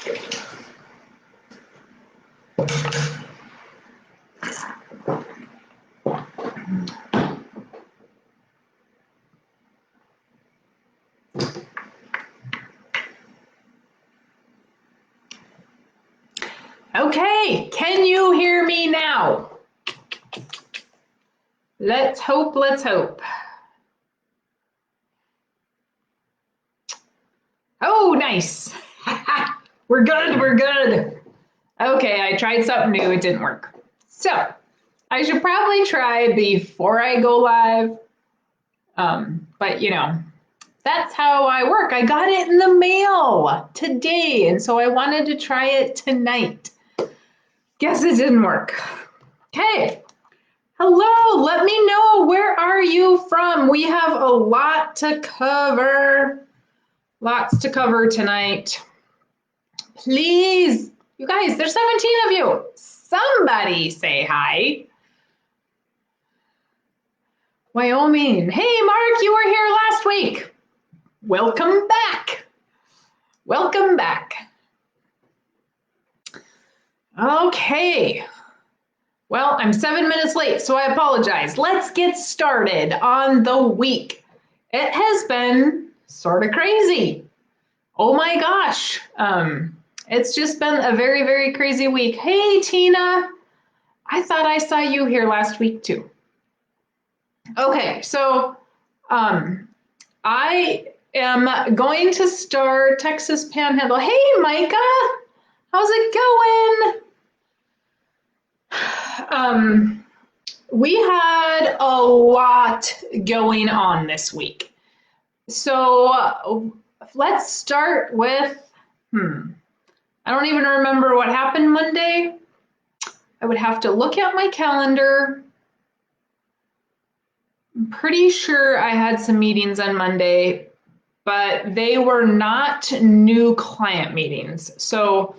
Okay, can you hear me now? Let's hope, let's hope. Oh, nice. We're good, we're good. Okay, I tried something new, it didn't work. So, I should probably try before I go live, but you know, that's how I work. I got it in the mail today, and so I wanted to try it tonight. Guess it didn't work. Okay. Hello, let me know, where are you from? We have a lot to cover. Lots to cover tonight. Please, you guys, there's 17 of you. Somebody say hi. Wyoming. Hey, Mark, you were here last week. Welcome back. Welcome back. Okay. Well, I'm 7 minutes late, so I apologize. Let's get started on the week. It has been sort of crazy. Oh my gosh. It's just been a very, very crazy week. Hey, Tina. I thought I saw you here last week too. Okay, so I am going to start Texas Panhandle. Hey, Micah. How's it going? We had a lot going on this week. So let's start with, I don't even remember what happened Monday. I would have to look at my calendar. I'm pretty sure I had some meetings on Monday, but they were not new client meetings. So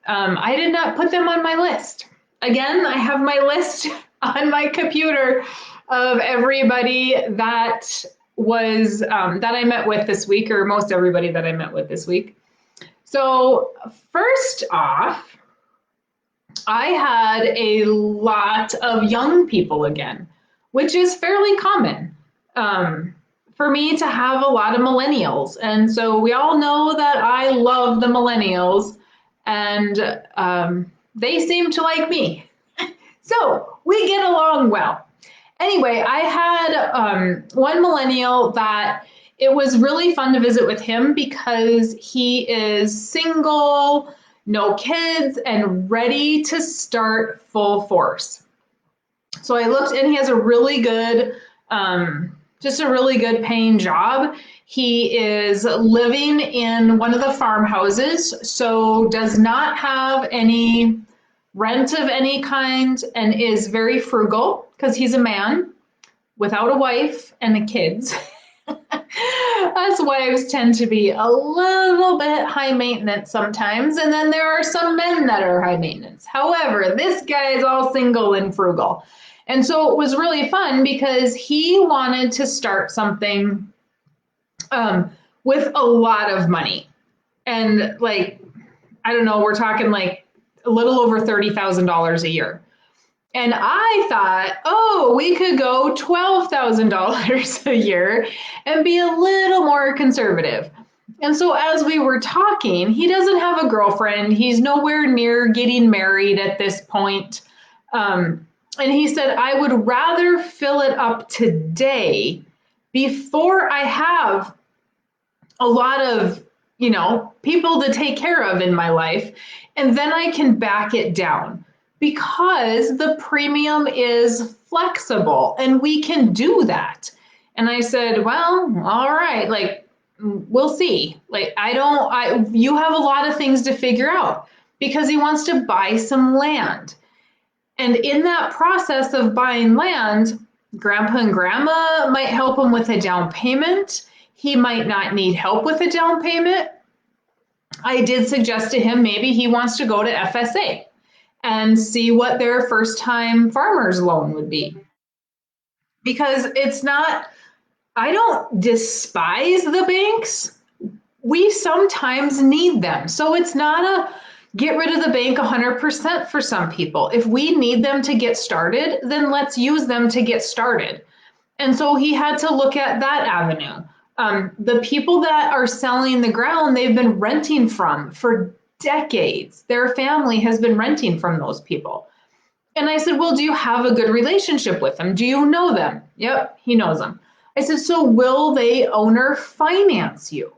I did not put them on my list. Again, I have my list on my computer of everybody that was that I met with this week, or most everybody that I met with this week. So first off, I had a lot of young people again, which is fairly common for me to have a lot of millennials. And so we all know that I love the millennials, and they seem to like me. So we get along well. Anyway, I had one millennial that it was really fun to visit with him because he is single, no kids, and ready to start full force. So I looked, and he has a really good, just a really good paying job. He is living in one of the farmhouses, so does not have any rent of any kind, and is very frugal because he's a man without a wife and the kids. Us wives tend to be a little bit high maintenance sometimes, and then there are some men that are high maintenance. However, this guy is all single and frugal. And so it was really fun because he wanted to start something with a lot of money. And like, I don't know, we're talking like a little over $30,000 a year. And I thought, oh, we could go $12,000 a year and be a little more conservative. And so as we were talking, he doesn't have a girlfriend. He's nowhere near getting married at this point. And he said, I would rather fill it up today before I have a lot of, you know, people to take care of in my life, and then I can back it down because the premium is flexible and we can do that. And I said, well, all right, like, we'll see. Like, you have a lot of things to figure out, because he wants to buy some land. And in that process of buying land, grandpa and grandma might help him with a down payment. He might not need help with a down payment. I did suggest to him maybe he wants to go to FSA and see what their first time farmer's loan would be. Because it's not, I don't despise the banks. we sometimes need them. So it's not a get rid of the bank 100% for some people. If we need them to get started, then let's use them to get started. And so he had to look at that avenue. The people that are selling the ground, they've been renting from for decades. Their family has been renting from those people. And I said, well, do you have a good relationship with them? Do you know them? Yep, he knows them. I said, so will they owner finance you?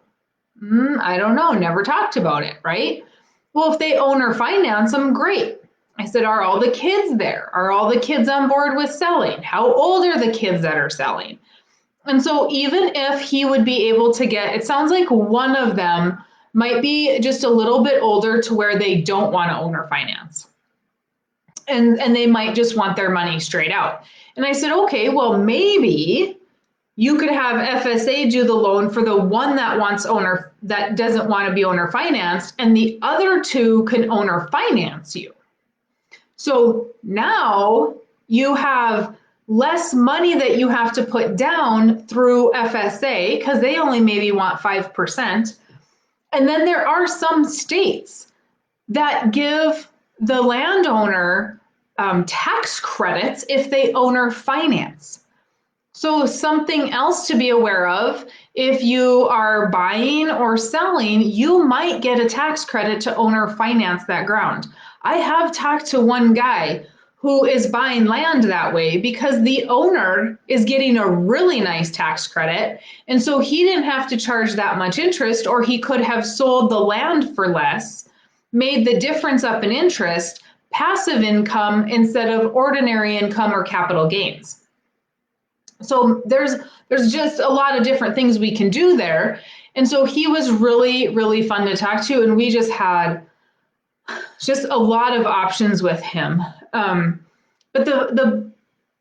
I don't know, never talked about it, right? Well, if they owner finance them, great. I said, are all the kids there? Are all the kids on board with selling? How old are the kids that are selling? And so even if he would be able to get, it sounds like one of them might be just a little bit older to where they don't want to owner finance. And they might just want their money straight out. And I said, okay, well, maybe you could have FSA do the loan for the one that doesn't want to be owner financed, and the other two can owner finance you. So now you have less money that you have to put down through FSA because they only maybe want 5%. And then there are some states that give the landowner tax credits if they owner finance. So something else to be aware of, if you are buying or selling, you might get a tax credit to owner finance that ground. I have talked to one guy who is buying land that way because the owner is getting a really nice tax credit. And so he didn't have to charge that much interest, or he could have sold the land for less, made the difference up in interest, passive income instead of ordinary income or capital gains. So there's just a lot of different things we can do there. And so he was really, really fun to talk to. And we just had just a lot of options with him. But the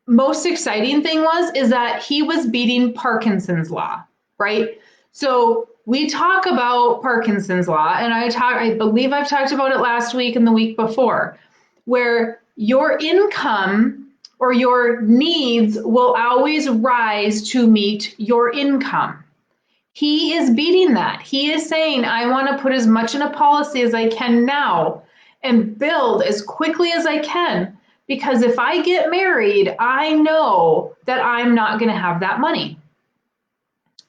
most exciting thing is that he was beating Parkinson's law, right? So we talk about Parkinson's law, and I believe I've talked about it last week and the week before, where your income or your needs will always rise to meet your income. He is beating that. He is saying, I want to put as much in a policy as I can now and build as quickly as I can, because if I get married, I know that I'm not going to have that money.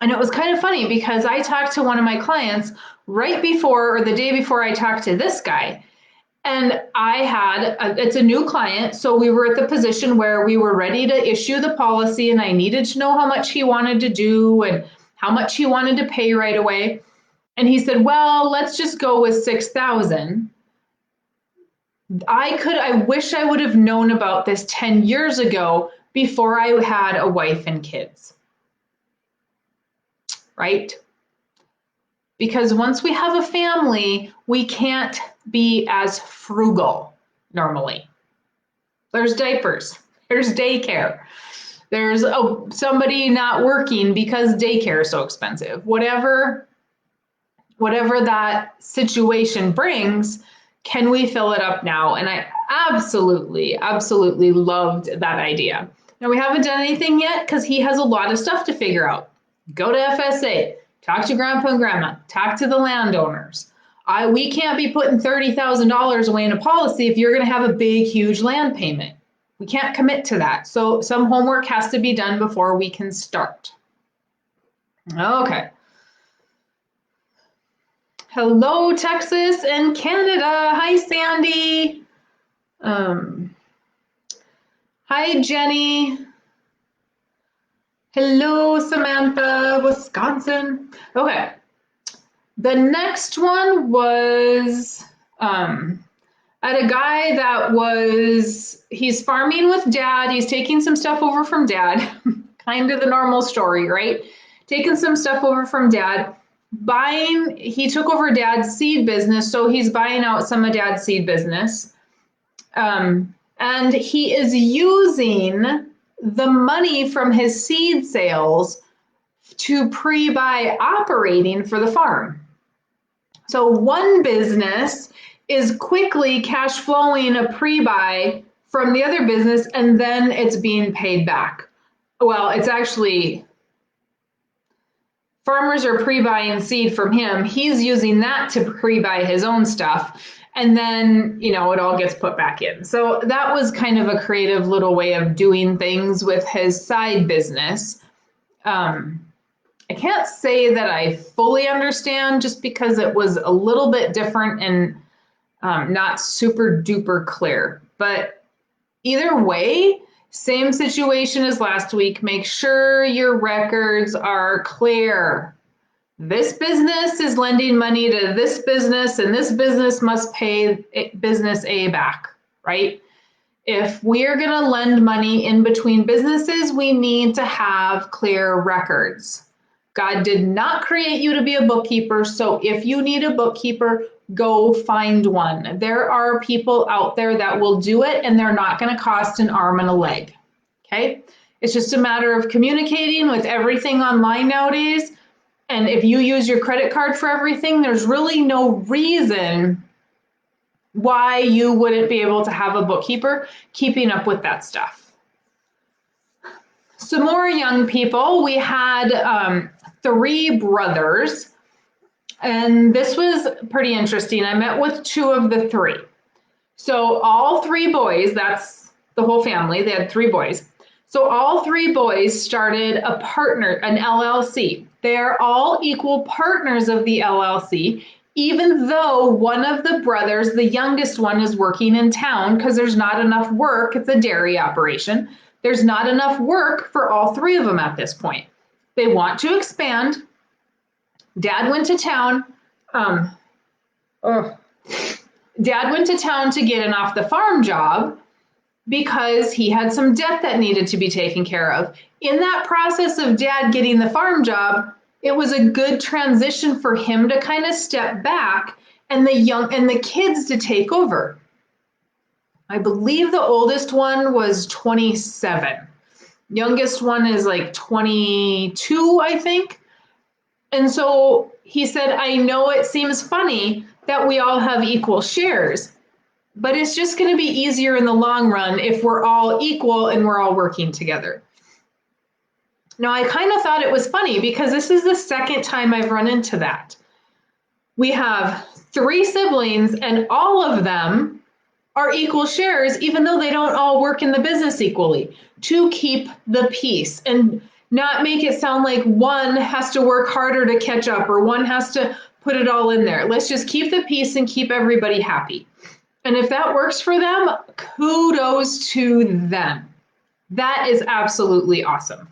And it was kind of funny because I talked to one of my clients right before, or the day before I talked to this guy. And it's a new client, so we were at the position where we were ready to issue the policy, and I needed to know how much he wanted to do and how much he wanted to pay right away. And he said, well, let's just go with 6,000. I wish I would have known about this 10 years ago before I had a wife and kids, right? Because once we have a family, we can't be as frugal normally. There's diapers, there's daycare, there's somebody not working because daycare is so expensive. Whatever that situation brings, can we fill it up now? And I absolutely loved that idea. Now, we haven't done anything yet because he has a lot of stuff to figure out. Go to FSA, talk to grandpa and grandma, talk to the landowners. We can't be putting $30,000 away in a policy if you're going to have a big, huge land payment. We can't commit to that. So some homework has to be done before we can start. Okay. Hello, Texas and Canada. Hi, Sandy. Hi, Jenny. Hello, Samantha, Wisconsin. Okay. The next one was at a guy he's farming with dad. He's taking some stuff over from dad. Kind of the normal story, right? Taking some stuff over from dad. He took over dad's seed business, so he's buying out some of dad's seed business. And he is using the money from his seed sales to pre-buy operating for the farm. So one business is quickly cash flowing a pre-buy from the other business, and then it's being paid back. Well, it's actually farmers are pre-buying seed from him. He's using that to pre-buy his own stuff. And then, it all gets put back in. So that was kind of a creative little way of doing things with his side business. I can't say that I fully understand just because it was a little bit different and not super duper clear. But either way, same situation as last week. Make sure your records are clear. This business is lending money to this business, and this business must pay business A back, right? If we're going to lend money in between businesses, we need to have clear records. God did not create you to be a bookkeeper, so if you need a bookkeeper, go find one. There are people out there that will do it, and they're not going to cost an arm and a leg. Okay? It's just a matter of communicating with everything online nowadays. And if you use your credit card for everything, there's really no reason why you wouldn't be able to have a bookkeeper keeping up with that stuff. Some more young people. We had 3 brothers, and this was pretty interesting. I met with 2 of the 3. So all 3 boys, that's the whole family, they had 3 boys. So all 3 boys started an LLC. They're all equal partners of the LLC, even though one of the brothers, the youngest one, is working in town because there's not enough work. It's a dairy operation. There's not enough work for all 3 of them at this point. They want to expand. Dad went to town. Dad went to town to get an off the farm job because he had some debt that needed to be taken care of. In that process of Dad getting the farm job, it was a good transition for him to kind of step back and the kids to take over. I believe the oldest one was 27. Youngest one is like 22, I think. And so he said, I know it seems funny that we all have equal shares, but it's just going to be easier in the long run if we're all equal and we're all working together. Now, I kind of thought it was funny because this is the second time I've run into that. We have 3 siblings and all of them are equal shares, even though they don't all work in the business equally, to keep the peace and not make it sound like one has to work harder to catch up or one has to put it all in there. Let's just keep the peace and keep everybody happy. And if that works for them, kudos to them. That is absolutely awesome.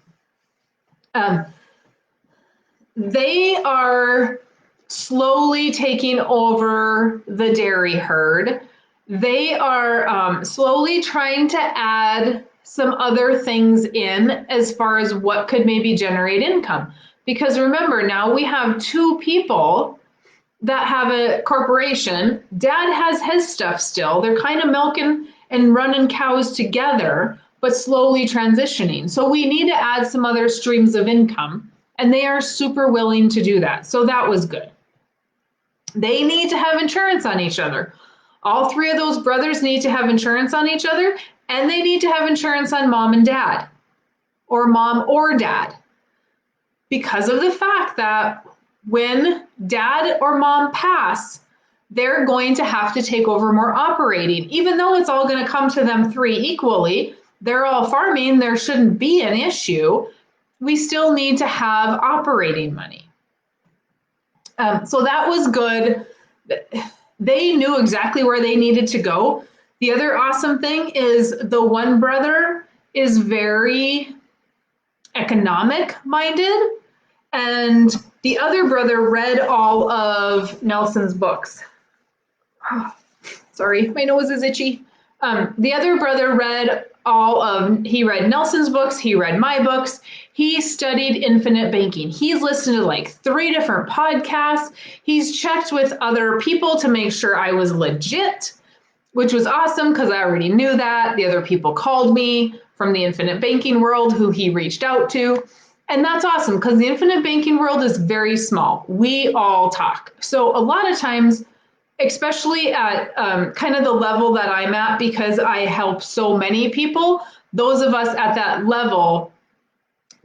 They are slowly taking over the dairy herd. They are slowly trying to add some other things in as far as what could maybe generate income. Because remember, now we have 2 people that have a corporation. Dad has his stuff still. They're kind of milking and running cows together, but slowly transitioning. So we need to add some other streams of income, and they are super willing to do that. So that was good. They need to have insurance on each other. All 3 of those brothers need to have insurance on each other, and they need to have insurance on mom and dad, or mom or dad, because of the fact that when dad or mom pass, they're going to have to take over more operating. Even though it's all going to come to them 3 equally, they're all farming, there shouldn't be an issue. We still need to have operating money. So that was good. They knew exactly where they needed to go. The other awesome thing is the one brother is very economic minded, and the other brother read all of Nelson's books. Oh, sorry, my nose is itchy. The other brother he read Nelson's books, he read my books, he studied infinite banking. He's listened to like 3 different podcasts. He's checked with other people to make sure I was legit, which was awesome because I already knew that. The other people called me from the infinite banking world who he reached out to. And that's awesome because the infinite banking world is very small. We all talk. So a lot of times, especially at kind of the level that I'm at, because I help so many people, those of us at that level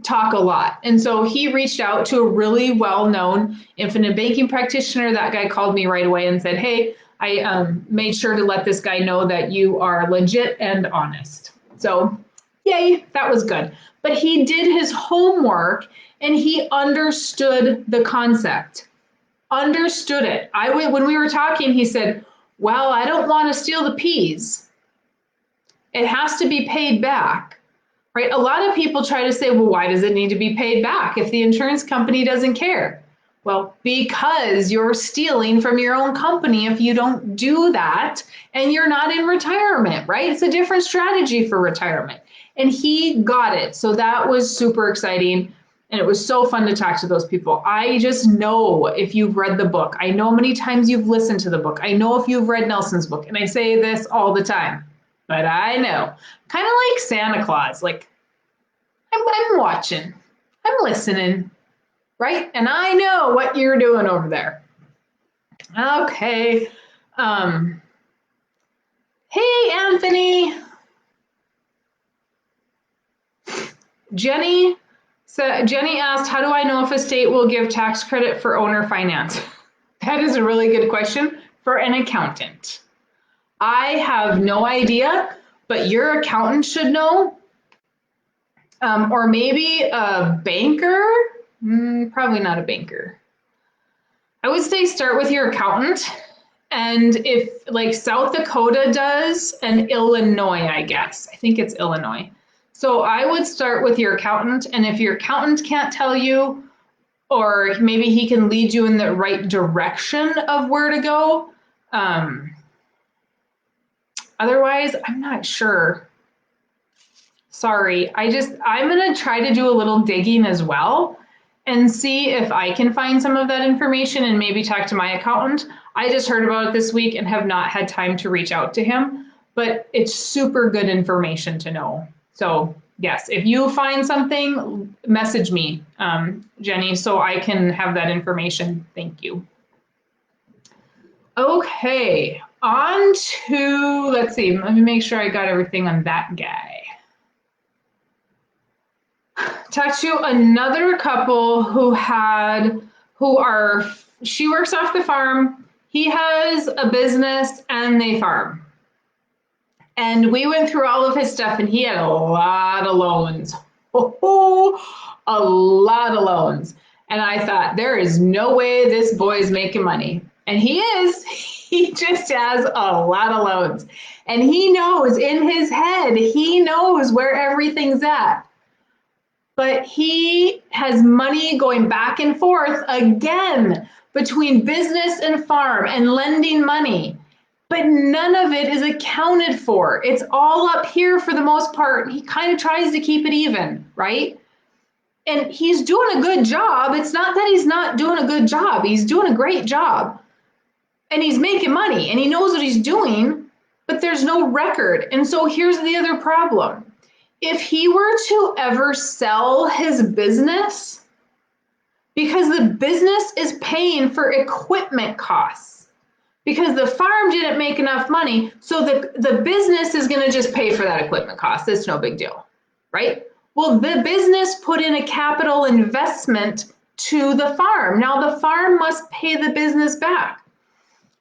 talk a lot. And so he reached out to a really well-known infinite banking practitioner. That guy called me right away and said, hey, I made sure to let this guy know that you are legit and honest. So yay, that was good. But he did his homework and he understood the concept, understood it. When we were talking, he said, well, I don't want to steal the peas. It has to be paid back. Right? A lot of people try to say, well, why does it need to be paid back if the insurance company doesn't care? Well, because you're stealing from your own company if you don't do that and you're not in retirement, right? It's a different strategy for retirement. And he got it. So that was super exciting. And it was so fun to talk to those people. I just know if you've read the book, I know many times you've listened to the book. I know if you've read Nelson's book, and I say this all the time, but I know, kind of like Santa Claus, like I'm watching, I'm listening, right? And I know what you're doing over there. Okay. Hey, Anthony. Jenny asked, how do I know if a state will give tax credit for owner finance? That is a really good question for an accountant. I have no idea, but your accountant should know. Or maybe a banker? Probably not a banker. I would say start with your accountant. And if like South Dakota does, and Illinois, I guess. I think it's Illinois. So I would start with your accountant. And if your accountant can't tell you, or maybe he can lead you in the right direction of where to go. Otherwise, I'm not sure. Sorry, I'm going to try to do a little digging as well and see if I can find some of that information and maybe talk to my accountant. I just heard about it this week and have not had time to reach out to him, but it's super good information to know. So yes, if you find something, message me, Jenny, so I can have that information. Thank you. Okay, on to, let's see, let me make sure I got everything on that guy. Talked to another couple she works off the farm, he has a business, and they farm. And we went through all of his stuff, and he had a lot of loans. A lot of loans. And I thought, there is no way this boy is making money. And he is. He just has a lot of loans. And he knows in his head, he knows where everything's at. But he has money going back and forth again between business and farm and lending money. But none of it is accounted for. It's all up here for the most part. He kind of tries to keep it even, right? And he's doing a good job. It's not that he's not doing a good job. He's doing a great job. And he's making money and he knows what he's doing, but there's no record. And so here's the other problem. If he were to ever sell his business, because the business is paying for equipment costs, because the farm didn't make enough money, so the business is going to just pay for that equipment cost. It's no big deal, right? Well, the business put in a capital investment to the farm. Now the farm must pay the business back.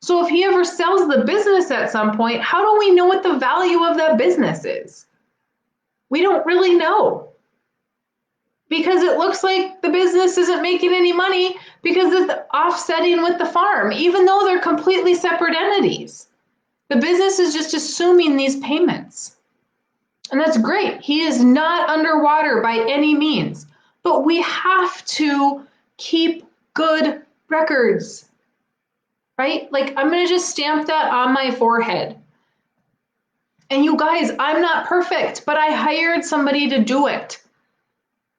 So if he ever sells the business at some point, how do we know what the value of that business is? We don't really know, because it looks like the business isn't making any money because it's offsetting with the farm, even though they're completely separate entities. The business is just assuming these payments. And that's great. He is not underwater by any means, but we have to keep good records, right? Like, I'm going to just stamp that on my forehead. And you guys, I'm not perfect, but I hired somebody to do it.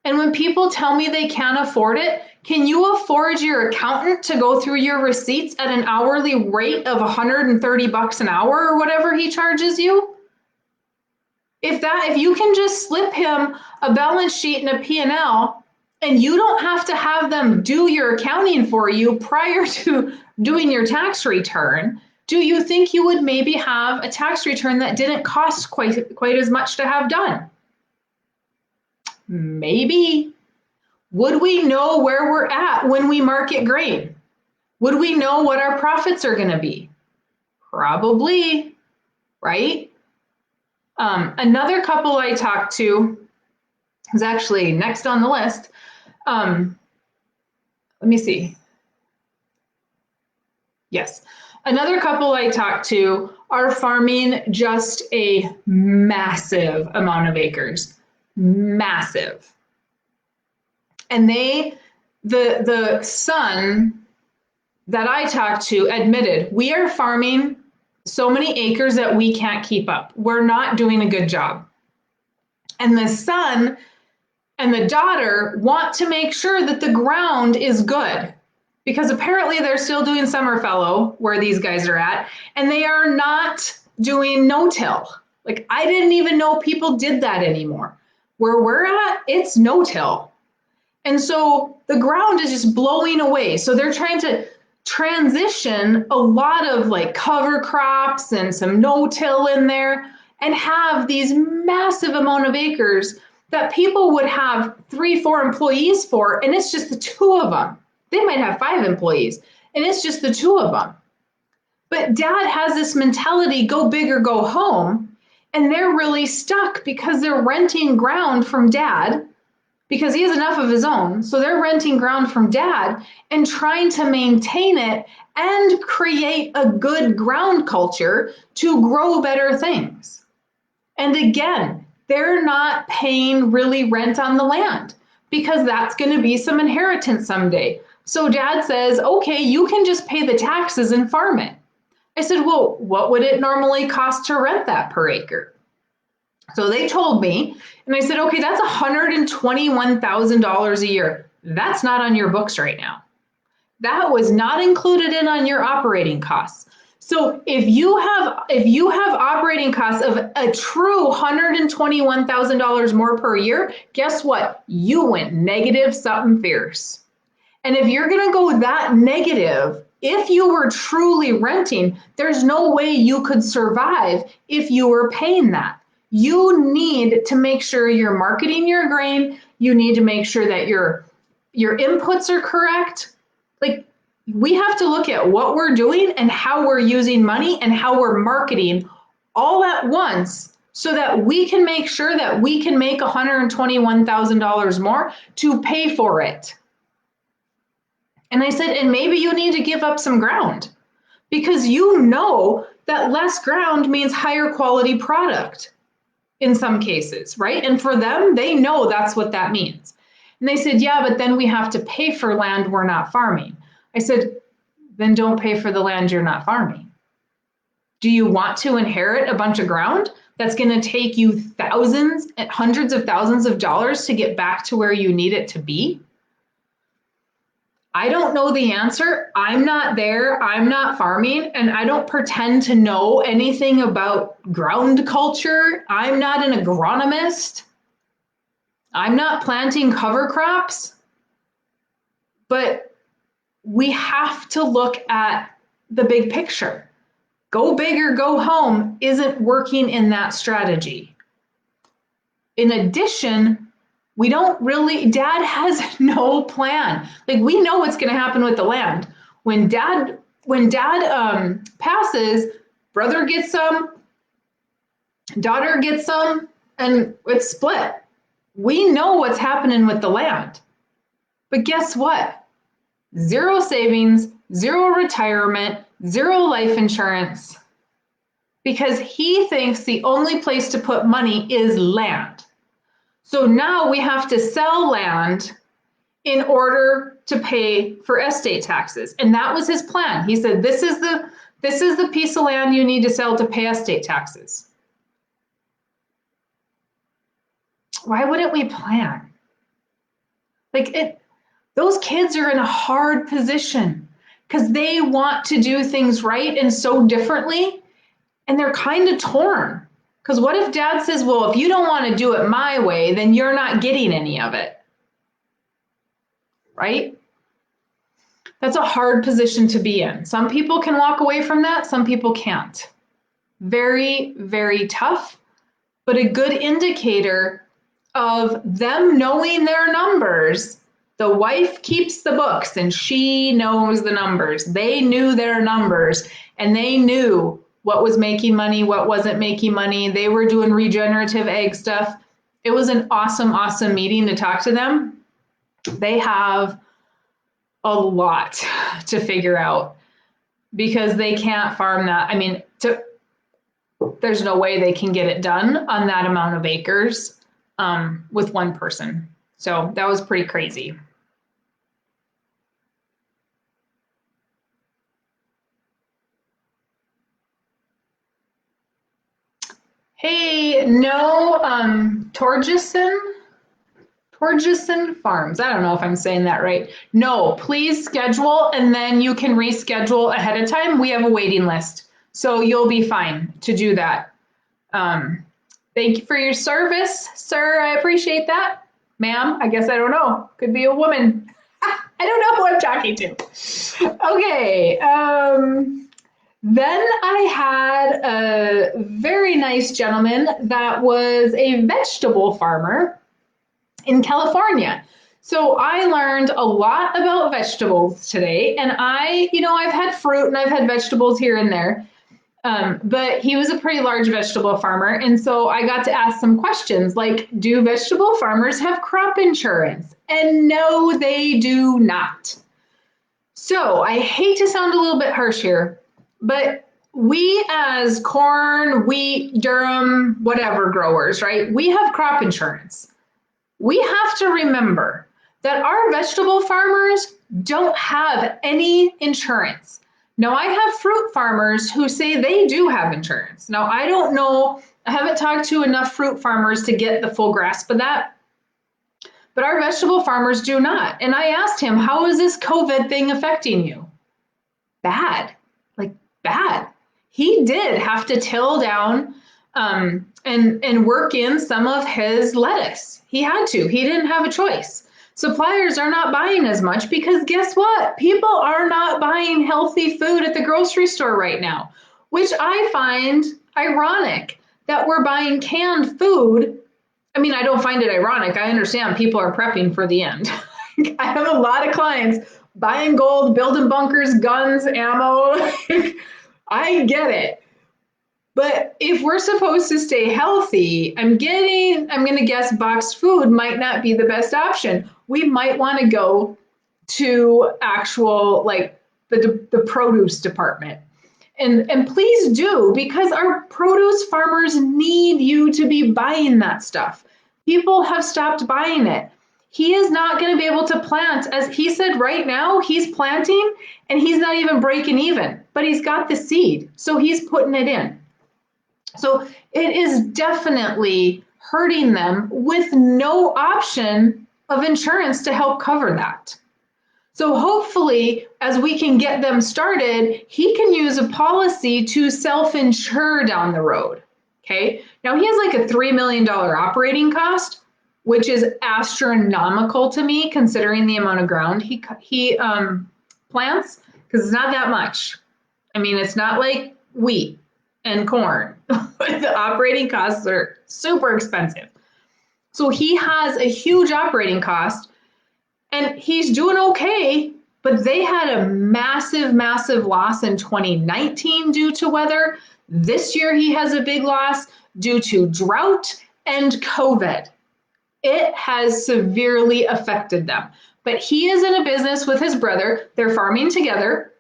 And when people tell me they can't afford it, can you afford your accountant to go through your receipts at an hourly rate of $130 an hour or whatever he charges you? If you can just slip him a balance sheet and a P&L, and you don't have to have them do your accounting for you prior to doing your tax return, do you think you would maybe have a tax return that didn't cost quite as much to have done? Maybe. Would we know where we're at when we market grain? Would we know what our profits are going to be? Probably, right? Another couple I talked to is actually next on the list. Let me see. Yes. Another couple I talked to are farming just a massive amount of acres. Massive. And the son that I talked to admitted, we are farming so many acres that we can't keep up. We're not doing a good job. And the son and the daughter want to make sure that the ground is good, because apparently they're still doing summer fallow where these guys are at, and they are not doing no-till. Like, I didn't even know people did that anymore. Where we're at, it's no-till. And so the ground is just blowing away. So they're trying to transition a lot of like cover crops and some no-till in there and have these massive amount of acres that people would have 3-4 employees for, and it's just the two of them. They might have 5 employees, and it's just the two of them. But dad has this mentality, go big or go home, and they're really stuck because they're renting ground from dad because he has enough of his own. So they're renting ground from dad and trying to maintain it and create a good ground culture to grow better things. And again, they're not paying really rent on the land because that's going to be some inheritance someday. So dad says, okay, you can just pay the taxes and farm it. I said, well, what would it normally cost to rent that per acre? So they told me, and I said, okay, that's $121,000 a year. That's not on your books right now. That was not included in on your operating costs. So if you have operating costs of a true $121,000 more per year, guess what? You went negative something fierce. And if you're going to go that negative, if you were truly renting, there's no way you could survive if you were paying that. You need to make sure you're marketing your grain. You need to make sure that your inputs are correct. Like, we have to look at what we're doing and how we're using money and how we're marketing all at once so that we can make sure that we can make $121,000 more to pay for it. And I said, and maybe you need to give up some ground because you know that less ground means higher quality product in some cases, right? And for them, they know that's what that means. And they said, yeah, but then we have to pay for land we're not farming. I said, then don't pay for the land you're not farming. Do you want to inherit a bunch of ground that's going to take you thousands and hundreds of thousands of dollars to get back to where you need it to be? I don't know the answer. I'm not there. I'm not farming, and I don't pretend to know anything about ground culture. I'm not an agronomist. I'm not planting cover crops. But we have to look at the big picture. Go big or go home isn't working in that strategy. In addition, dad has no plan. Like, we know what's going to happen with the land. When dad passes, brother gets some, daughter gets some, and it's split. We know what's happening with the land. But guess what? 0 savings, 0 retirement, 0 life insurance, because he thinks the only place to put money is land. So now we have to sell land in order to pay for estate taxes. And that was his plan. He said, this is the piece of land you need to sell to pay estate taxes. Why wouldn't we plan? Those kids are in a hard position because they want to do things right and so differently, and they're kind of torn. Because what if dad says, well, if you don't want to do it my way, then you're not getting any of it, right? That's a hard position to be in. Some people can walk away from that. Some people can't. Very, very tough, but a good indicator of them knowing their numbers The wife keeps the books and she knows the numbers. They knew their numbers and they knew what was making money, what wasn't making money. They were doing regenerative egg stuff. It was an awesome, awesome meeting to talk to them. They have a lot to figure out because they can't farm that. I mean, there's no way they can get it done on that amount of acres with one person. So that was pretty crazy. Hey, no, Torgeson Farms. I don't know if I'm saying that right. No, please schedule and then you can reschedule ahead of time. We have a waiting list, so you'll be fine to do that. Thank you for your service, sir. I appreciate that. Ma'am, I guess I don't know. Could be a woman. I don't know who I'm talking to. Okay. Then I had a very nice gentleman that was a vegetable farmer in California. So I learned a lot about vegetables today. And I've had fruit and I've had vegetables here and there. But he was a pretty large vegetable farmer. And so I got to ask some questions like, do vegetable farmers have crop insurance? And no, they do not. So I hate to sound a little bit harsh here, but we as corn, wheat, durum, whatever growers, right? We have crop insurance. We have to remember that our vegetable farmers don't have any insurance. Now, I have fruit farmers who say they do have insurance. Now, I don't know, I haven't talked to enough fruit farmers to get the full grasp of that, but our vegetable farmers do not. And I asked him, how is this COVID thing affecting you? Bad, like bad. He did have to till down and work in some of his lettuce. He had to. He didn't have a choice. Suppliers are not buying as much because guess what? People are not buying healthy food at the grocery store right now, which I find ironic that we're buying canned food. I mean, I don't find it ironic. I understand people are prepping for the end. I have a lot of clients buying gold, building bunkers, guns, ammo. I get it. But if we're supposed to stay healthy, I'm going to guess boxed food might not be the best option. We might want to go to actual, like the produce department. And please do, because our produce farmers need you to be buying that stuff. People have stopped buying it. He is not going to be able to plant, as he said right now, he's planting and he's not even breaking even, but he's got the seed, so he's putting it in. So it is definitely hurting them with no option of insurance to help cover that. So hopefully, as we can get them started, he can use a policy to self-insure down the road. Okay. Now he has like a $3 million operating cost, which is astronomical to me considering the amount of ground he plants, because it's not that much. I mean, it's not like wheat and corn. The operating costs are super expensive. So he has a huge operating cost and he's doing okay, but they had a massive, massive loss in 2019 due to weather. This year he has a big loss due to drought and COVID. It has severely affected them. But he is in a business with his brother. They're farming together.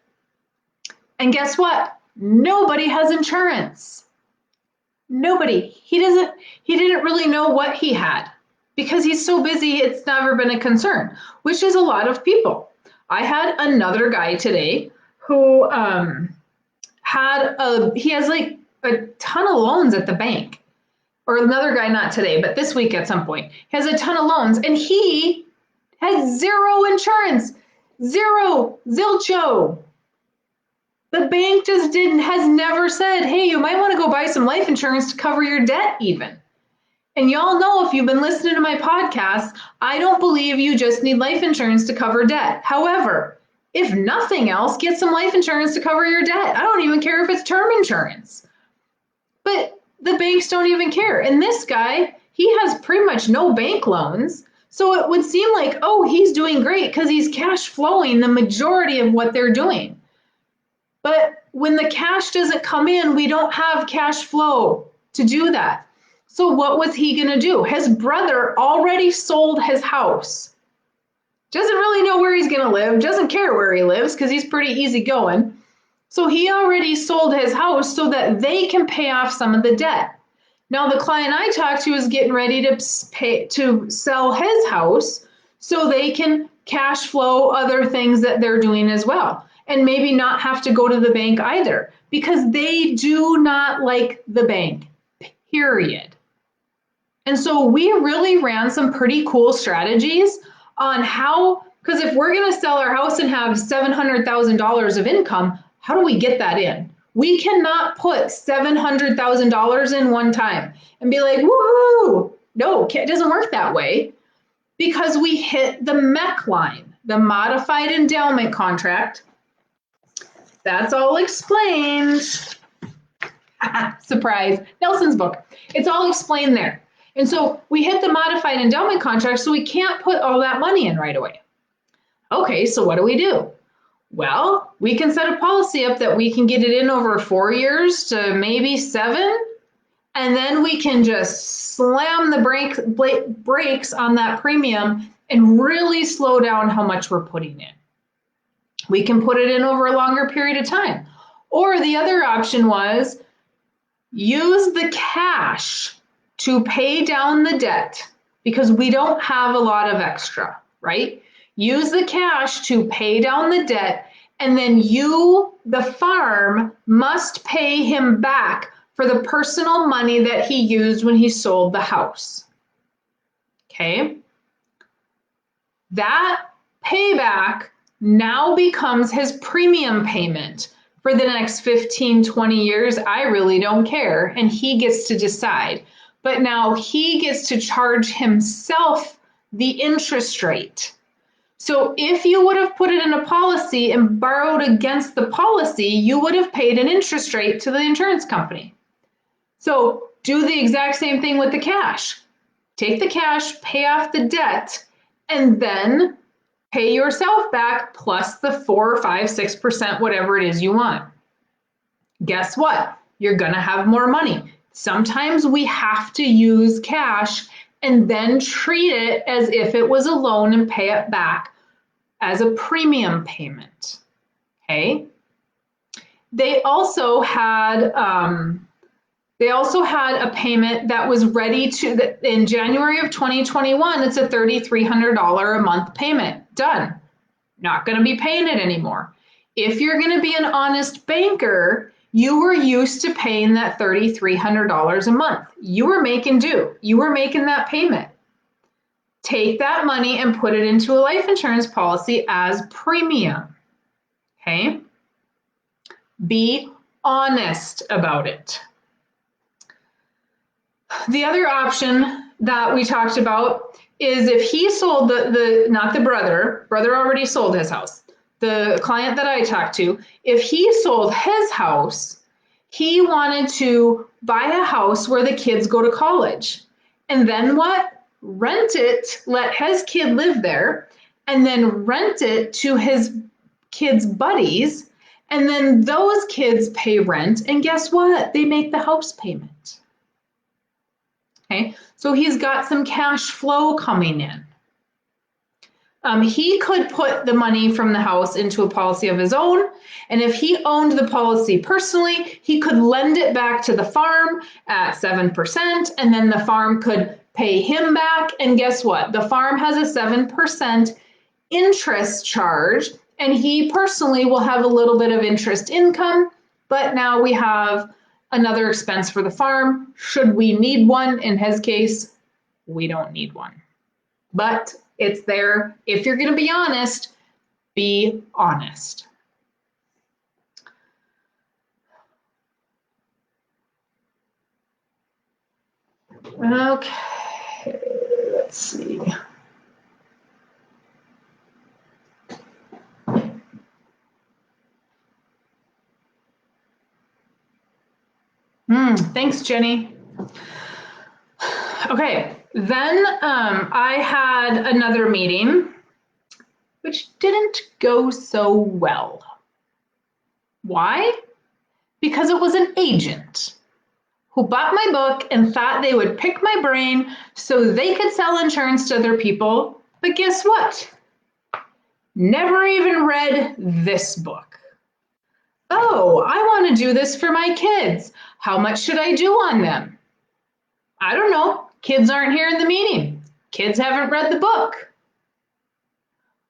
And guess what? Nobody has insurance. Nobody. He didn't really know what he had because he's so busy, it's never been a concern, which is a lot of people. I had another guy today who he has like a ton of loans at the bank, or another guy, not today, but this week at some point, he has a ton of loans and he has zero insurance, zero, zilcho. The bank just has never said, hey, you might want to go buy some life insurance to cover your debt even. And y'all know, if you've been listening to my podcast, I don't believe you just need life insurance to cover debt. However, if nothing else, get some life insurance to cover your debt. I don't even care if it's term insurance. But the banks don't even care. And this guy, he has pretty much no bank loans. So it would seem like, oh, he's doing great because he's cash flowing the majority of what they're doing. But when the cash doesn't come in, we don't have cash flow to do that. So what was he going to do? His brother already sold his house. Doesn't really know where he's going to live, doesn't care where he lives because he's pretty easygoing. So he already sold his house so that they can pay off some of the debt. Now the client I talked to is getting ready to sell his house so they can cash flow other things that they're doing as well, and maybe not have to go to the bank either, because they do not like the bank, period. And so we really ran some pretty cool strategies on how, because if we're going to sell our house and have $700,000 of income, how do we get that in? We cannot put $700,000 in one time and be like, woohoo! No, it doesn't work that way, because we hit the MEC line, the modified endowment contract. That's all explained. Surprise, Nelson's book. It's all explained there. And so we hit the modified endowment contract, so we can't put all that money in right away. Okay, so what do? Well, we can set a policy up that we can get it in over 4 years to maybe 7, and then we can just slam the brakes on that premium and really slow down how much we're putting in. We can put it in over a longer period of time. Or the other option was use the cash to pay down the debt, because we don't have a lot of extra, right? Use the cash to pay down the debt, and then you, the farm, must pay him back for the personal money that he used when he sold the house. Okay? That payback now becomes his premium payment for the next 15, 20 years. I really don't care, and he gets to decide. But now he gets to charge himself the interest rate. So if you would have put it in a policy and borrowed against the policy, you would have paid an interest rate to the insurance company. So do the exact same thing with the cash. Take the cash, pay off the debt, and then pay yourself back plus the 4 or 5, 6%, whatever it is you want. Guess what? You're going to have more money. Sometimes we have to use cash and then treat it as if it was a loan and pay it back as a premium payment. Okay. They also had a payment that was ready to, in January of 2021, it's a $3,300 a month payment. Done. Not going to be paying it anymore. If you're going to be an honest banker, you were used to paying that $3,300 a month. You were making do. You were making that payment. Take that money and put it into a life insurance policy as premium. Okay? Be honest about it. The other option that we talked about is if he sold not the brother already sold his house. The client that I talked to, if he sold his house, he wanted to buy a house where the kids go to college. And then what? Rent it, let his kid live there, and then rent it to his kids' buddies. And then those kids pay rent. And guess what? They make the house payment. Okay, so he's got some cash flow coming in. He could put the money from the house into a policy of his own, and if he owned the policy personally, he could lend it back to the farm at 7%, and then the farm could pay him back, and guess what? The farm has a 7% interest charge, and he personally will have a little bit of interest income, but now we have another expense for the farm. Should we need one? In his case, we don't need one. But it's there. If you're going to be honest, be honest. Okay, let's see. Thanks, Jenny. Okay, then I had another meeting, which didn't go so well. Why? Because it was an agent who bought my book and thought they would pick my brain so they could sell insurance to other people. But guess what? Never even read this book. Oh, I want to do this for my kids. How much should I do on them? I don't know. Kids aren't here in the meeting. Kids haven't read the book.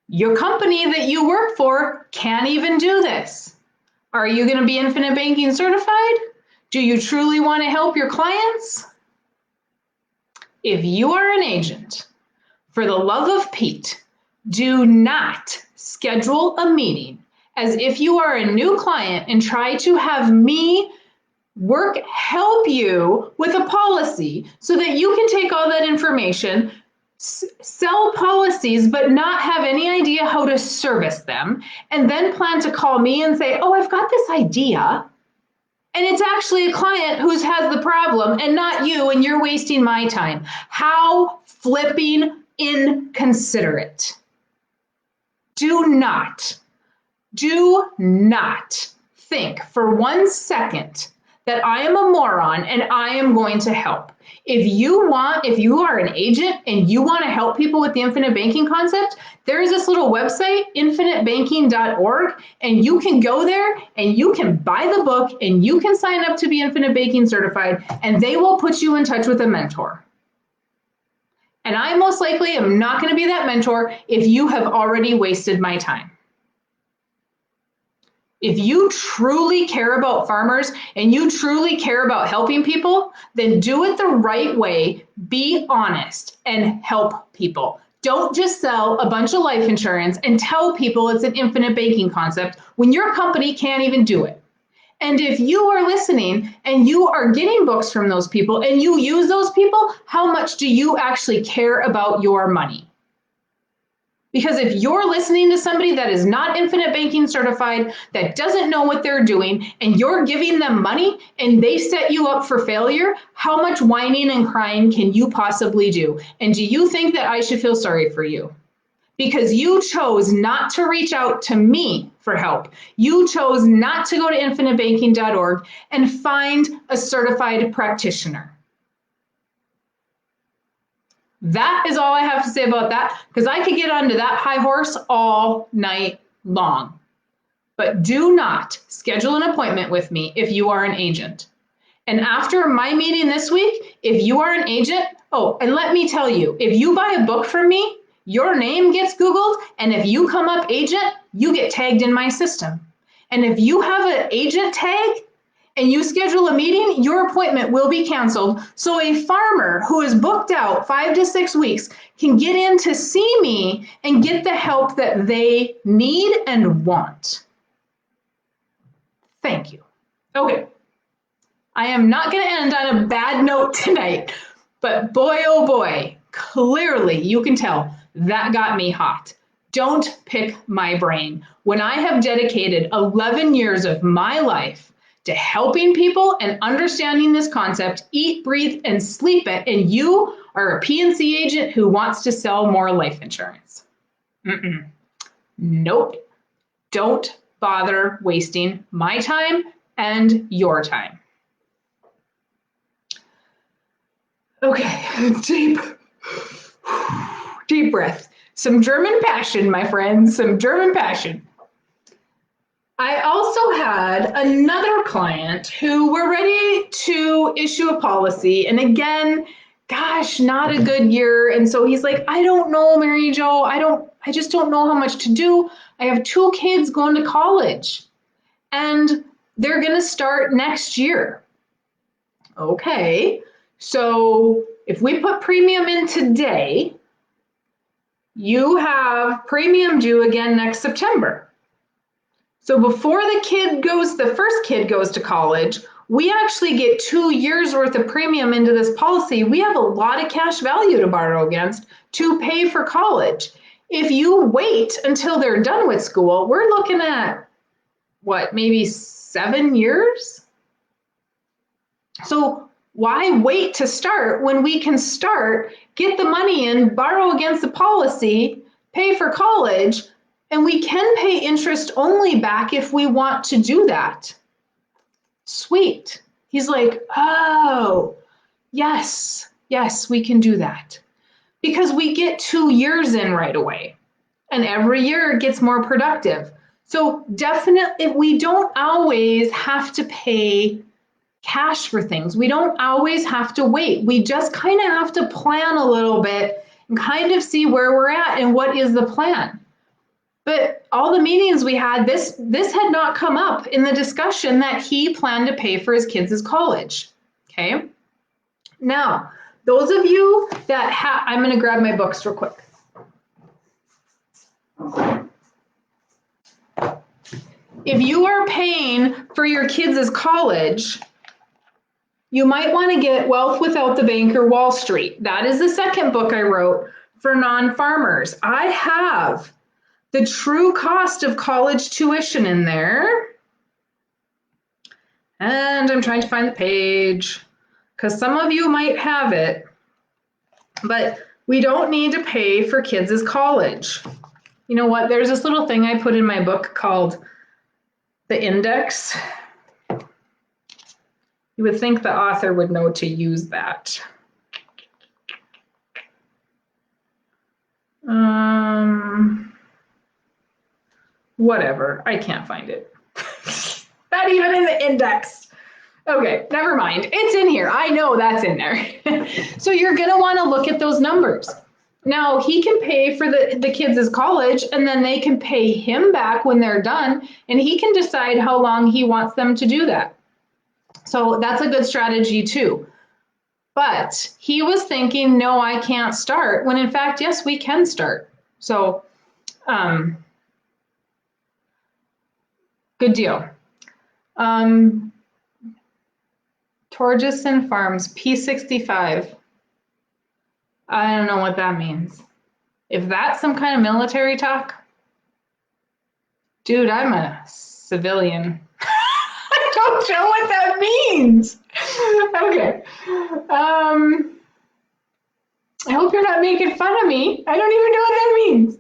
Your company that you work for can't even do this. Are you going to be infinite banking certified? Do you truly want to help your clients? If you are an agent, for the love of Pete, do not schedule a meeting as if you are a new client and try to have me help you with a policy so that you can take all that information, sell policies, but not have any idea how to service them, and then plan to call me and say, oh, I've got this idea. And it's actually a client who has the problem and not you, and you're wasting my time. How flipping inconsiderate. Do not think for 1 second that I am a moron and I am going to help. If you are an agent and you want to help people with the infinite banking concept, there is this little website, infinitebanking.org, and you can go there and you can buy the book and you can sign up to be infinite banking certified, and they will put you in touch with a mentor. And I most likely am not going to be that mentor if you have already wasted my time. If you truly care about farmers and you truly care about helping people, then do it the right way, be honest, and help people. Don't just sell a bunch of life insurance and tell people it's an infinite banking concept when your company can't even do it. And if you are listening and you are getting books from those people and you use those people, how much do you actually care about your money? Because if you're listening to somebody that is not infinite banking certified, that doesn't know what they're doing, and you're giving them money and they set you up for failure, how much whining and crying can you possibly do? And do you think that I should feel sorry for you? Because you chose not to reach out to me for help. You chose not to go to infinitebanking.org and find a certified practitioner. That is all I have to say about that, because I could get onto that high horse all night long. But do not schedule an appointment with me if you are an agent. And after my meeting this week, if you are an agent, oh, and let me tell you, if you buy a book from me, your name gets Googled, and if you come up agent, you get tagged in my system. And if you have an agent tag, and you schedule a meeting, your appointment will be canceled. So a farmer who is booked out 5 to 6 weeks can get in to see me and get the help that they need and want. Thank you. Okay. I am not going to end on a bad note tonight, but boy, oh boy, clearly you can tell that got me hot. Don't pick my brain. When I have dedicated 11 years of my life to helping people and understanding this concept, eat, breathe, and sleep it, and you are a PNC agent who wants to sell more life insurance. Nope. Don't bother wasting my time and your time. Okay, deep breath. Some German passion, my friends, some German passion. I also had another client who were ready to issue a policy. And again, gosh, not a good year. And so he's like, I don't know, Mary Jo, I just don't know how much to do. I have 2 kids going to college and they're going to start next year. Okay, so if we put premium in today, you have premium due again next September. So before the first kid goes to college, we actually get 2 years worth of premium into this policy. We have a lot of cash value to borrow against to pay for college. If you wait until they're done with school, we're looking at what, maybe 7 years? So Why wait to start when we can start, get the money in, borrow against the policy, pay for college, and we can pay interest only back if we want to do that? Sweet. He's like, oh, yes, we can do that. Because we get 2 years in right away, and every year it gets more productive. So definitely, we don't always have to pay cash for things. We don't always have to wait. We just kind of have to plan a little bit and kind of see where we're at and what is the plan. But all the meetings we had, this had not come up in the discussion that he planned to pay for his kids' college. Okay. Now, those of you that I'm going to grab my books real quick. If you are paying for your kids' college, you might want to get Wealth Without the Bank or Wall Street. That is the second book I wrote for non-farmers. I have the true cost of college tuition in there. And I'm trying to find the page because some of you might have it, but we don't need to pay for kids' college. You know what? There's this little thing I put in my book called the index. You would think the author would know to use that. Whatever, I can't find it. Not even in the index. Okay, never mind. It's in here. I know that's in there. So you're gonna wanna look at those numbers. Now he can pay for the kids' college and then they can pay him back when they're done and he can decide how long he wants them to do that. So that's a good strategy too. But he was thinking, no, I can't start, when in fact, yes, we can start. So good deal. Torgeson Farms, P65. I don't know what that means. If that's some kind of military talk, dude, I'm a civilian. I don't know what that means. Okay. I hope you're not making fun of me. I don't even know what that means.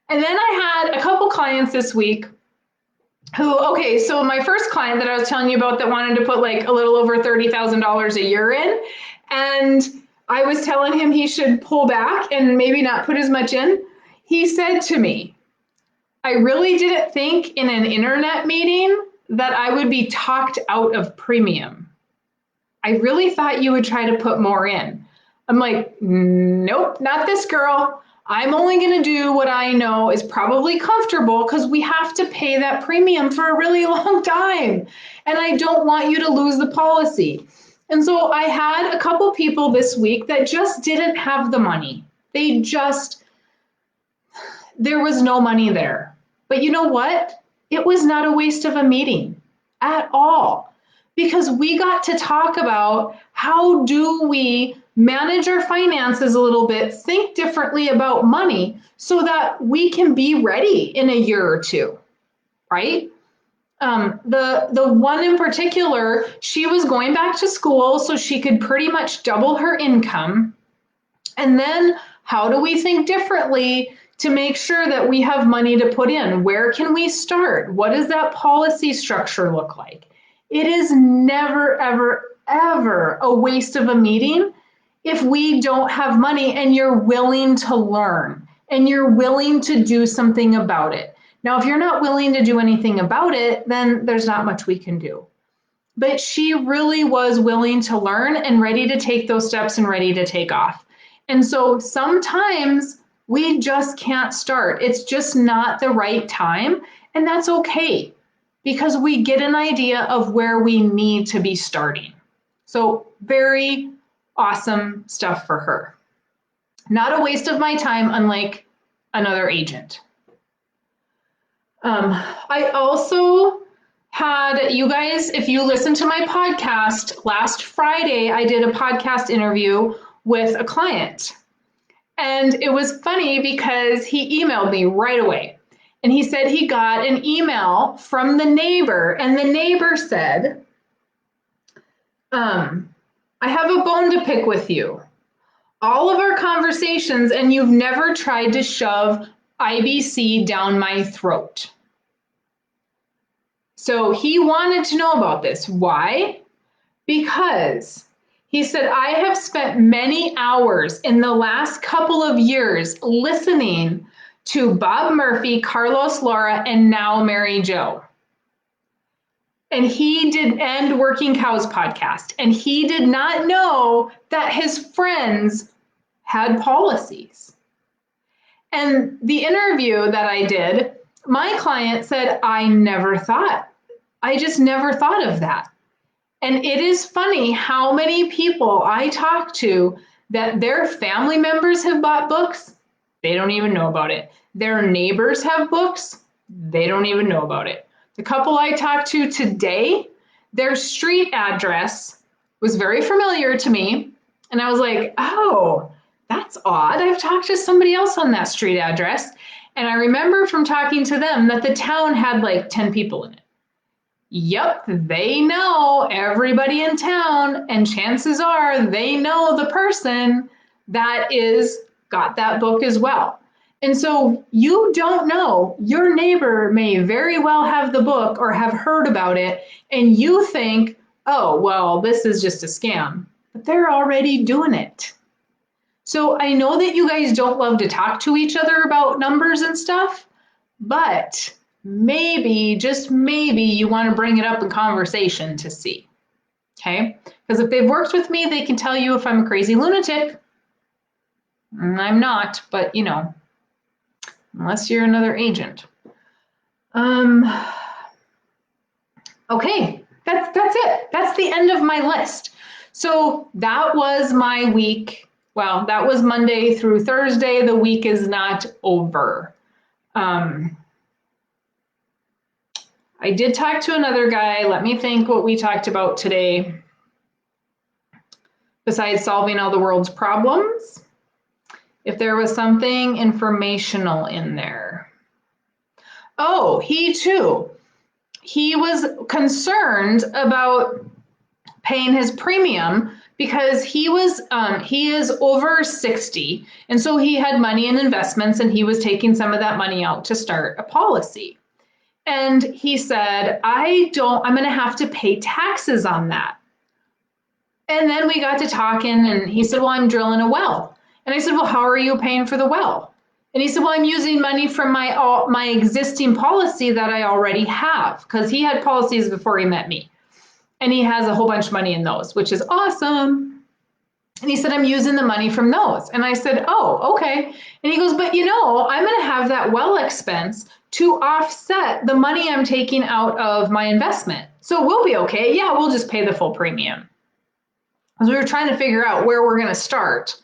And then I had a couple clients this week who, okay, so my first client that I was telling you about that wanted to put like a little over $30,000 a year in, and I was telling him he should pull back and maybe not put as much in. He said to me, I really didn't think in an internet meeting that I would be talked out of premium. I really thought you would try to put more in. I'm like, nope, not this girl. I'm only going to do what I know is probably comfortable because we have to pay that premium for a really long time. And I don't want you to lose the policy. And so I had a couple people this week that just didn't have the money. There was no money there. But you know what? It was not a waste of a meeting at all, because we got to talk about how do we manage our finances a little bit, think differently about money so that we can be ready in a year or two, right? The one in particular, she was going back to school so she could pretty much double her income. And then how do we think differently to make sure that we have money to put in? Where can we start? What does that policy structure look like? It is never, ever, ever a waste of a meeting if we don't have money and you're willing to learn and you're willing to do something about it. Now, if you're not willing to do anything about it, then there's not much we can do. But she really was willing to learn and ready to take those steps and ready to take off. And so sometimes we just can't start. It's just not the right time. And that's okay, because we get an idea of where we need to be starting. So very awesome stuff for her. Not a waste of my time, unlike another agent. I also had, you guys, if you listen to my podcast, last Friday, I did a podcast interview with a client. And it was funny because he emailed me right away. And he said he got an email from the neighbor. And the neighbor said, I have a bone to pick with you. All of our conversations, and you've never tried to shove IBC down my throat. So he wanted to know about this. Why? Because he said, I have spent many hours in the last couple of years listening to Bob Murphy, Carlos Lara, and now Mary Jo. And he did end Working Cows podcast. And he did not know that his friends had policies. And the interview that I did, my client said, I just never thought of that. And it is funny how many people I talk to that their family members have bought books, they don't even know about it. Their neighbors have books, they don't even know about it. The couple I talked to today, their street address was very familiar to me. And I was like, oh, that's odd. I've talked to somebody else on that street address. And I remember from talking to them that the town had like 10 people in it. Yep, they know everybody in town, and chances are they know the person that is got that book as well. And so you don't know, your neighbor may very well have the book or have heard about it, and you think, oh, well, this is just a scam, but they're already doing it. So I know that you guys don't love to talk to each other about numbers and stuff, but maybe, just maybe, you want to bring it up in conversation to see. Okay? Because if they've worked with me, they can tell you if I'm a crazy lunatic. I'm not, but you know, unless you're another agent. Okay, that's it. That's the end of my list. So that was my week. Well, that was Monday through Thursday. The week is not over. I did talk to another guy. Let me think what we talked about today. Besides solving all the world's problems, if there was something informational in there. Oh, he too. He was concerned about paying his premium because he is over 60, and so he had money in investments, and he was taking some of that money out to start a policy. And he said, I'm going to have to pay taxes on that. And then we got to talking, and he said, well, I'm drilling a well. And I said, well, how are you paying for the well? And he said, well, I'm using money from my existing policy that I already have, because he had policies before he met me. And he has a whole bunch of money in those, which is awesome. And he said, I'm using the money from those. And I said, oh, okay. And he goes, but you know, I'm going to have that well expense to offset the money I'm taking out of my investment. So we'll be okay. Yeah, we'll just pay the full premium. Because we were trying to figure out where we're going to start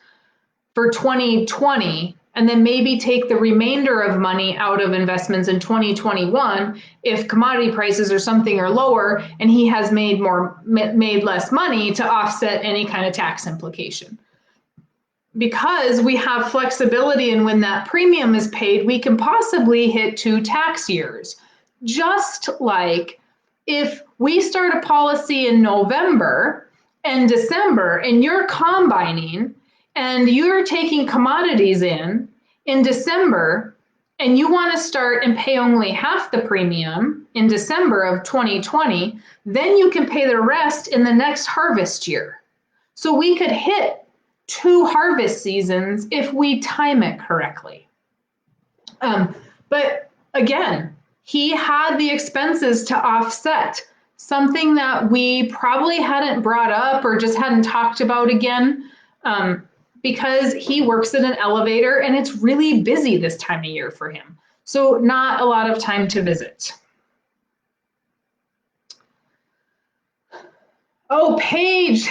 for 2020, and then maybe take the remainder of money out of investments in 2021 if commodity prices or something are lower and he has made less money to offset any kind of tax implication. Because we have flexibility in when that premium is paid, we can possibly hit 2 tax years. Just like if we start a policy in November and December and you're combining and you're taking commodities in December, and you want to start and pay only half the premium in December of 2020, then you can pay the rest in the next harvest year. So we could hit 2 harvest seasons if we time it correctly. But again, he had the expenses to offset, something that we probably hadn't brought up or just hadn't talked about again. Because he works in an elevator and it's really busy this time of year for him. So not a lot of time to visit. Oh, Paige.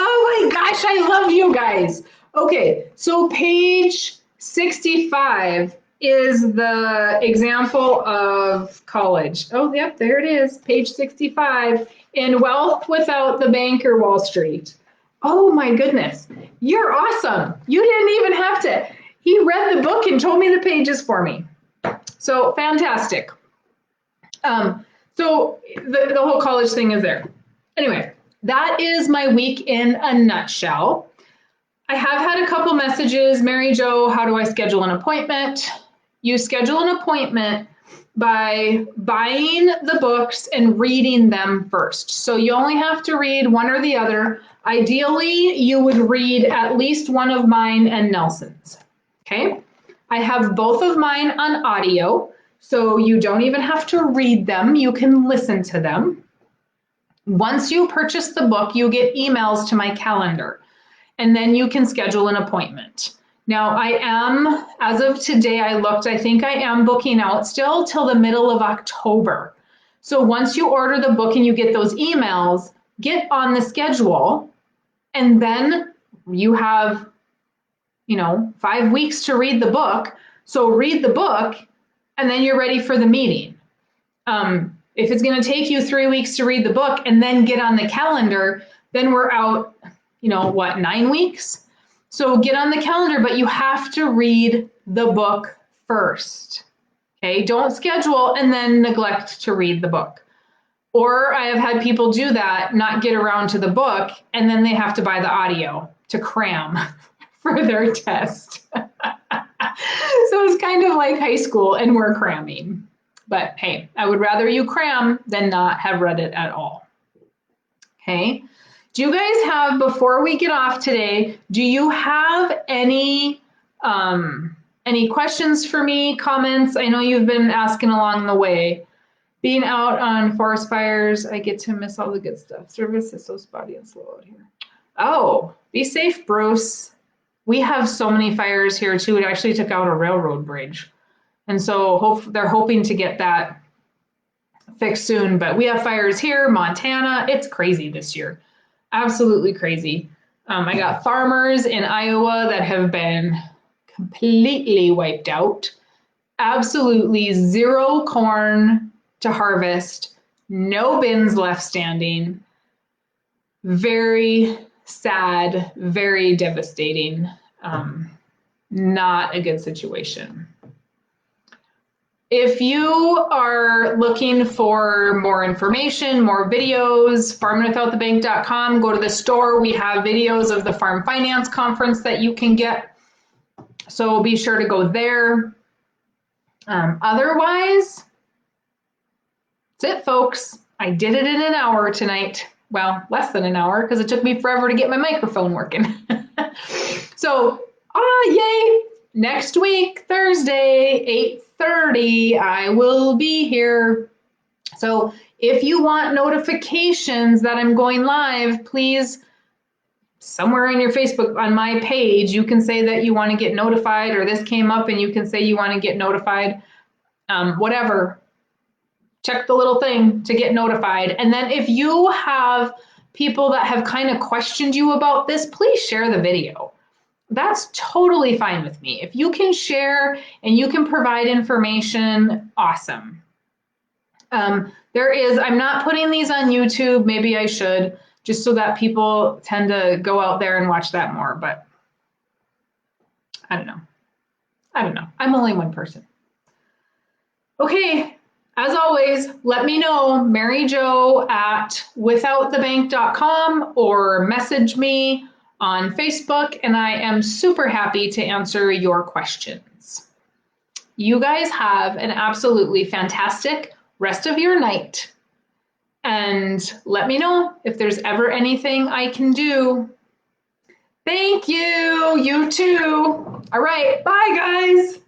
Oh my gosh, I love you guys. Okay, so page 65 is the example of college. Oh, yep, there it is, page 65. In Wealth Without the Banker, Wall Street. Oh my goodness, you're awesome. You didn't even have to. He read the book and told me the pages for me. So fantastic. So the whole college thing is there. Anyway, that is my week in a nutshell. I have had a couple messages. Mary Jo, how do I schedule an appointment? You schedule an appointment by buying the books and reading them first. So you only have to read one or the other. Ideally, you would read at least one of mine and Nelson's. Okay? I have both of mine on audio, so you don't even have to read them. You can listen to them. Once you purchase the book, you get emails to my calendar, and then you can schedule an appointment. Now, I am, as of today, I looked, I think I am booking out still till the middle of October. So once you order the book and you get those emails, get on the schedule, and then you have, 5 weeks to read the book. So read the book, and then you're ready for the meeting. If it's going to take you 3 weeks to read the book and then get on the calendar, then we're out, 9 weeks? So get on the calendar, but you have to read the book first. Okay, don't schedule and then neglect to read the book. Or I have had people do that, not get around to the book, and then they have to buy the audio to cram for their test. So it's kind of like high school and we're cramming. But hey, I would rather you cram than not have read it at all. Okay. Do you guys have, before we get off today, do you have any questions for me, comments? I know you've been asking along the way. Being out on forest fires, I get to miss all the good stuff. Service is so spotty and slow out here. Oh, be safe, Bruce. We have so many fires here too. It actually took out a railroad bridge. And so they're hoping to get that fixed soon. But we have fires here, Montana. It's crazy this year. Absolutely crazy. I got farmers in Iowa that have been completely wiped out. Absolutely zero corn to harvest. No bins left standing. Very sad, very devastating. Not a good situation. If you are looking for more information, more videos, farmingwithoutthebank.com, go to the store. We have videos of the Farm Finance Conference that you can get. So be sure to go there. Otherwise, that's it, folks. I did it in an hour tonight. Well, less than an hour because it took me forever to get my microphone working. So, yay! Next week, Thursday, 8:30, I will be here. So if you want notifications that I'm going live, please, somewhere on your Facebook, on my page, you can say that you want to get notified, or this came up and you can say you want to get notified. Whatever. Check the little thing to get notified. And then if you have people that have kind of questioned you about this, please share the video. That's totally fine with me. If you can share and you can provide information, awesome. I'm not putting these on YouTube. Maybe I should, just so that people tend to go out there and watch that more. But I don't know. I'm only one person. Okay. As always, let me know, maryjo@withoutthebank.com, or message me on Facebook, and I am super happy to answer your questions. You guys have an absolutely fantastic rest of your night, and let me know if there's ever anything I can do. Thank you. You too. All right. Bye, guys.